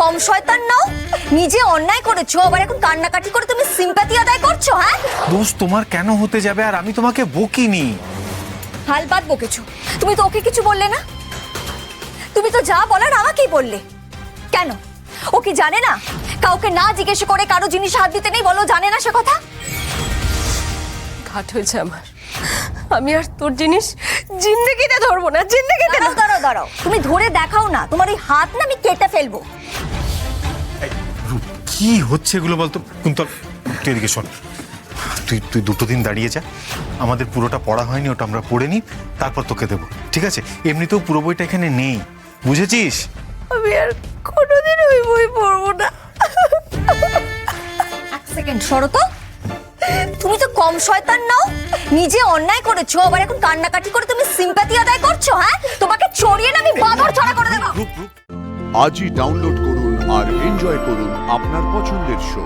কম শয়তান নাও? নিজে অন্যায় করেছো, আবার এখন কান্নাকাটি করে তুমি সিম্প্যাথি আদায় করছো? হ্যাঁ, দোষ তোমার কেন হতে যাবে? আর আমি তোমাকে বকিনি। হালবাদ বকেছো। তুমি তো ওকে কিছু বললে না, তুমি তো যা বলার আমাকেই বললে। কেন, ও কি জানে না কাউকে না জিজ্ঞেস করে কারো জিনিস হাত দিতে নেই? বলো, জানে না সে কথা? ঘাট হয়েছে আমার, আমি আর তোর জিনিস জিন্দেগিতে ধরবো না, জিন্দেগিতে না। দাঁড়াও দাঁড়াও দাঁড়াও, তুমি ধরে দেখাও না, তোমার ওই হাত না আমি কেটে ফেলবো। কি হচ্ছে এগুলো বলতো? কুন্তল, তুই এদিকে শোন। তুই তুই দুটো দিন দাঁড়িয়ে যা, আমাদের পুরোটা পড়া হয়নি, ওটা আমরা পড়ে নিই, তারপর তোকে দেবো, ঠিক আছে? এমনিতেও পুরো বইটা এখানে নেই, বুঝেছিস? আমি আর কোনোদিন ওই বই পড়বো না। এক সেকেন্ড সরো তো। তুমি তো কম শয়তান নাও? নিজে অন্যায় করেছো, আবার এখন কান্নাকাটি করে তুমি সিম্প্যাথি আদায় করছো? হ্যাঁ, তোমাকে ছড়িয়ে না আমি বাঁদর ছড়া করে দেবো। আজই ডাউনলোড করুন আর এনজয় করুন আপনার পছন্দের শো।